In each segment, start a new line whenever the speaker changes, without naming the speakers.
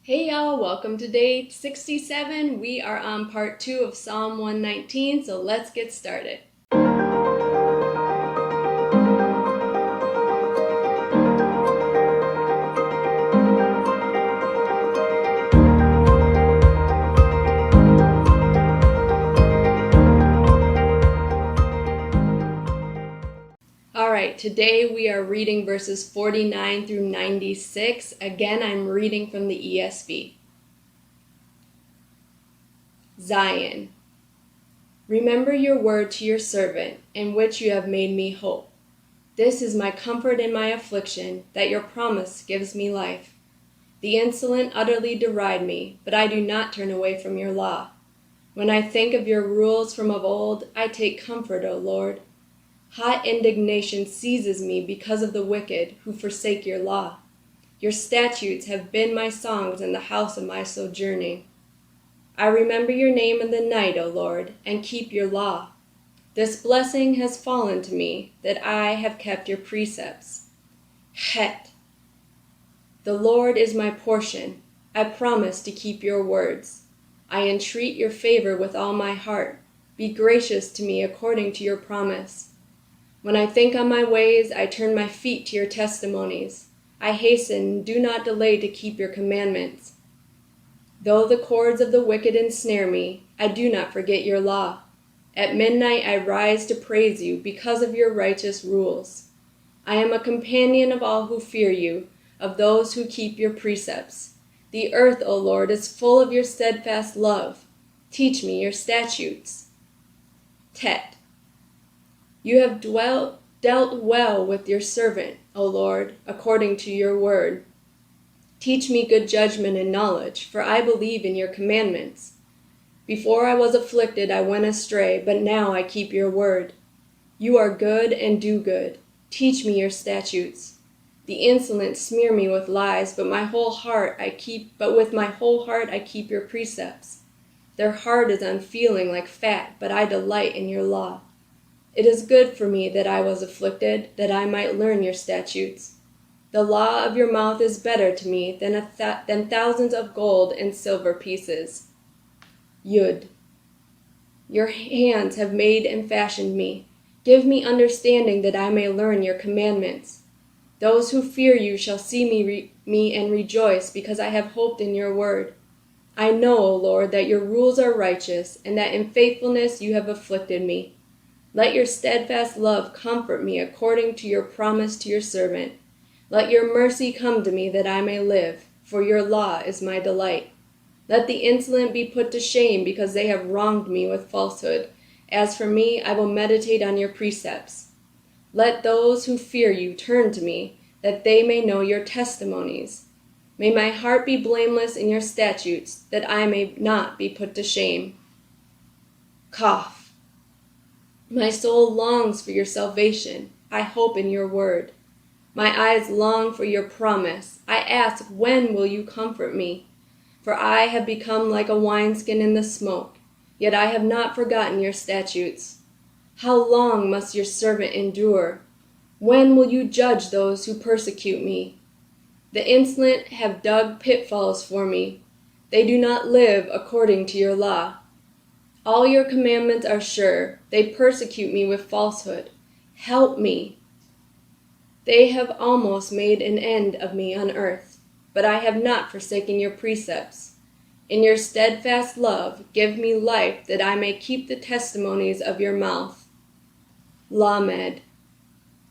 Hey y'all, welcome to day 67. We are on part 2 of Psalm 119, so let's get started. Alright, today we are reading verses 49 through 96. Again, I'm reading from the ESV. Zion. Remember your word to your servant, in which you have made me hope. This is my comfort in my affliction, that your promise gives me life. The insolent utterly deride me, but I do not turn away from your law. When I think of your rules from of old, I take comfort, O Lord. Hot indignation seizes me because of the wicked who forsake your law. Your statutes have been my songs in the house of my sojourning. I remember your name in the night, O Lord, and keep your law. This blessing has fallen to me, that I have kept your precepts. Het. The Lord is my portion. I promise to keep your words. I entreat your favor with all my heart. Be gracious to me according to your promise. When I think on my ways, I turn my feet to your testimonies. I hasten and do not delay to keep your commandments. Though the cords of the wicked ensnare me, I do not forget your law. At midnight I rise to praise you because of your righteous rules. I am a companion of all who fear you, of those who keep your precepts. The earth, O Lord, is full of your steadfast love. Teach me your statutes. Tet. You have dealt well with your servant, O Lord, according to your word. Teach me good judgment and knowledge, for I believe in your commandments. Before I was afflicted, I went astray, but now I keep your word. You are good and do good. Teach me your statutes. The insolent smear me with lies, but with my whole heart I keep your precepts. Their heart is unfeeling like fat, but I delight in your law. It is good for me that I was afflicted, that I might learn your statutes. The law of your mouth is better to me than thousands of gold and silver pieces. Yud. Your hands have made and fashioned me. Give me understanding that I may learn your commandments. Those who fear you shall see me and rejoice, because I have hoped in your word. I know, O Lord, that your rules are righteous, and that in faithfulness you have afflicted me. Let your steadfast love comfort me according to your promise to your servant. Let your mercy come to me that I may live, for your law is my delight. Let the insolent be put to shame because they have wronged me with falsehood. As for me, I will meditate on your precepts. Let those who fear you turn to me, that they may know your testimonies. May my heart be blameless in your statutes, that I may not be put to shame. Kaf. My soul longs for your salvation. I hope in your word. My eyes long for your promise. I ask, when will you comfort me? For I have become like a wineskin in the smoke, yet I have not forgotten your statutes. How long must your servant endure? When will you judge those who persecute me? The insolent have dug pitfalls for me. They do not live according to your law. All your commandments are sure. They persecute me with falsehood. Help me. They have almost made an end of me on earth, but I have not forsaken your precepts. In your steadfast love, give me life, that I may keep the testimonies of your mouth. Lamed.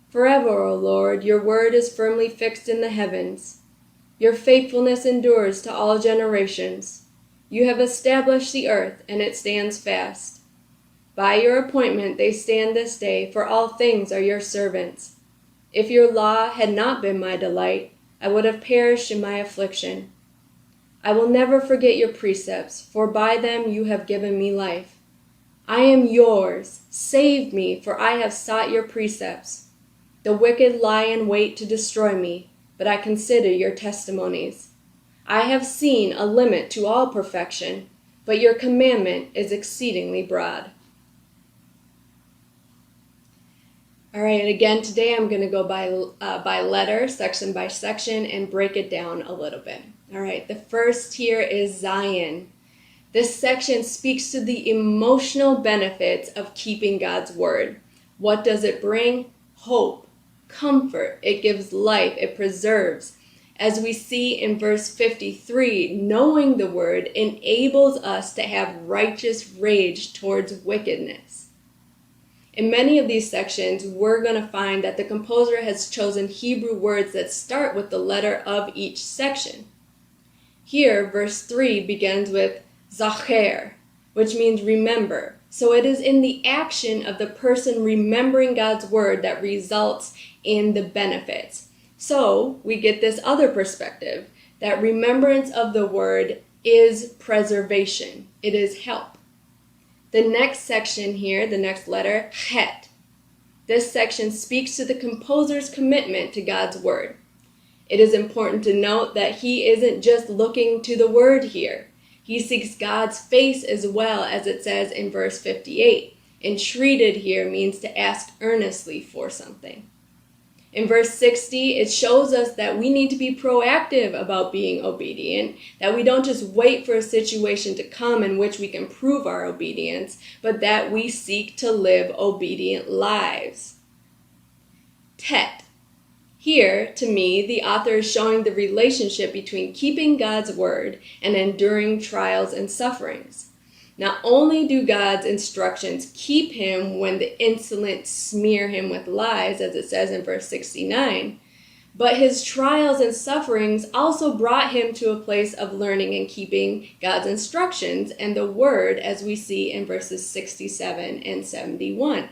Forever, O Lord, your word is firmly fixed in the heavens. Your faithfulness endures to all generations. You have established the earth, and it stands fast. By your appointment they stand this day, for all things are your servants. If your law had not been my delight, I would have perished in my affliction. I will never forget your precepts, for by them you have given me life. I am yours. Save me, for I have sought your precepts. The wicked lie in wait to destroy me, but I consider your testimonies. I have seen a limit to all perfection, but your commandment is exceedingly broad. All right, and again, today I'm going to go by letter, section by section, and break it down a little bit. All right, the first here is Zion. This section speaks to the emotional benefits of keeping God's word. What does it bring? Hope, comfort. It gives life. It preserves. As we see in verse 53, knowing the word enables us to have righteous rage towards wickedness. In many of these sections, we're going to find that the composer has chosen Hebrew words that start with the letter of each section. Here, verse 3 begins with Zacher, which means remember. So it is in the action of the person remembering God's word that results in the benefits. So we get this other perspective, that remembrance of the word is preservation. It is help. The next section here, the next letter, Het. This section speaks to the composer's commitment to God's word. It is important to note that he isn't just looking to the word here. He seeks God's face as well, as it says in verse 58. Entreated here means to ask earnestly for something. In verse 60, it shows us that we need to be proactive about being obedient, that we don't just wait for a situation to come in which we can prove our obedience, but that we seek to live obedient lives. Tet. Here, to me, the author is showing the relationship between keeping God's word and enduring trials and sufferings. Not only do God's instructions keep him when the insolent smear him with lies, as it says in verse 69, but his trials and sufferings also brought him to a place of learning and keeping God's instructions and the word, as we see in verses 67 and 71.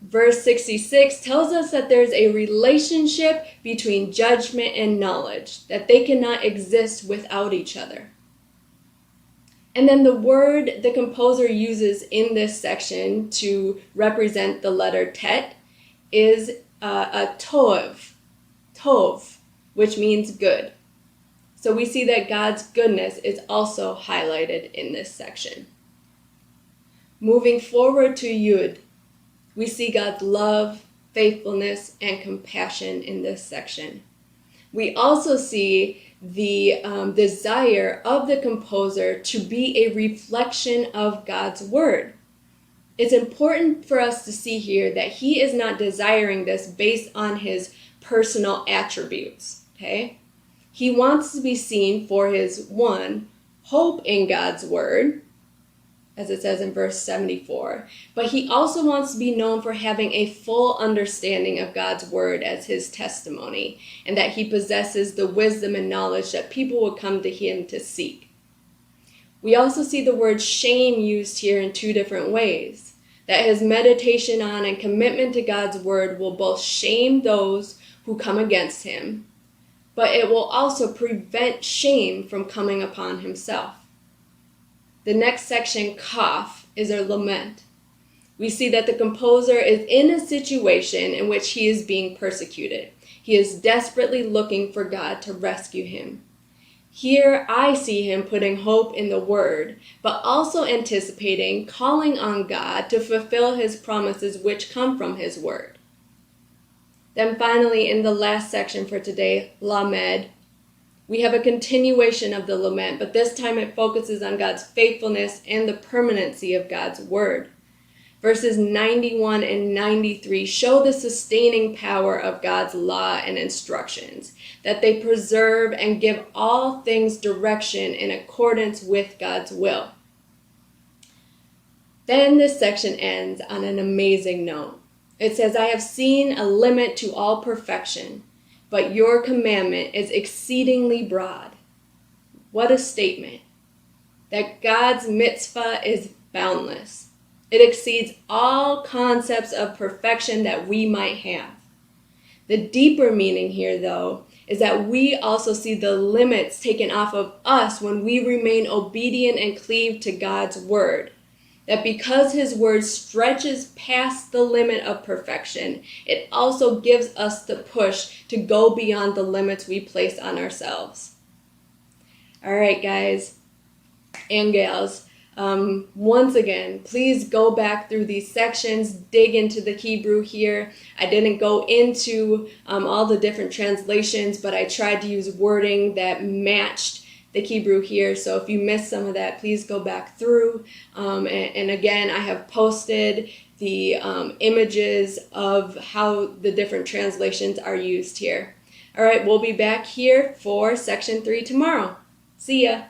Verse 66 tells us that there's a relationship between judgment and knowledge, that they cannot exist without each other. And then the word the composer uses in this section to represent the letter Tet is a tov, which means good. So we see that God's goodness is also highlighted in this section. Moving forward to Yud, we see God's love, faithfulness, and compassion in this section. We also see the desire of the composer to be a reflection of God's word. It's important for us to see here that he is not desiring this based on his personal attributes, okay? He wants to be seen for his, one, hope in God's word, as it says in verse 74. But he also wants to be known for having a full understanding of God's word as his testimony, and that he possesses the wisdom and knowledge that people will come to him to seek. We also see the word shame used here in two different ways, that his meditation on and commitment to God's word will both shame those who come against him, but it will also prevent shame from coming upon himself. The next section, Kaf, is a lament. We see that the composer is in a situation in which he is being persecuted. He is desperately looking for God to rescue him. Here I see him putting hope in the word, but also anticipating, calling on God to fulfill his promises which come from his word. Then finally, in the last section for today, Lamed, we have a continuation of the lament, but this time it focuses on God's faithfulness and the permanency of God's word. Verses 91 and 93 show the sustaining power of God's law and instructions, that they preserve and give all things direction in accordance with God's will. Then this section ends on an amazing note. It says, I have seen a limit to all perfection, but your commandment is exceedingly broad. What a statement. That God's mitzvah is boundless. It exceeds all concepts of perfection that we might have. The deeper meaning here, though, is that we also see the limits taken off of us when we remain obedient and cleave to God's word. That because his word stretches past the limit of perfection, it also gives us the push to go beyond the limits we place on ourselves. All right, guys and gals, Once again, please go back through these sections, dig into the Hebrew here. I didn't go into all the different translations, but I tried to use wording that matched the Hebrew here. So if you missed some of that, please go back through. And again, I have posted the images of how the different translations are used here. All right, we'll be back here for section 3 tomorrow. See ya.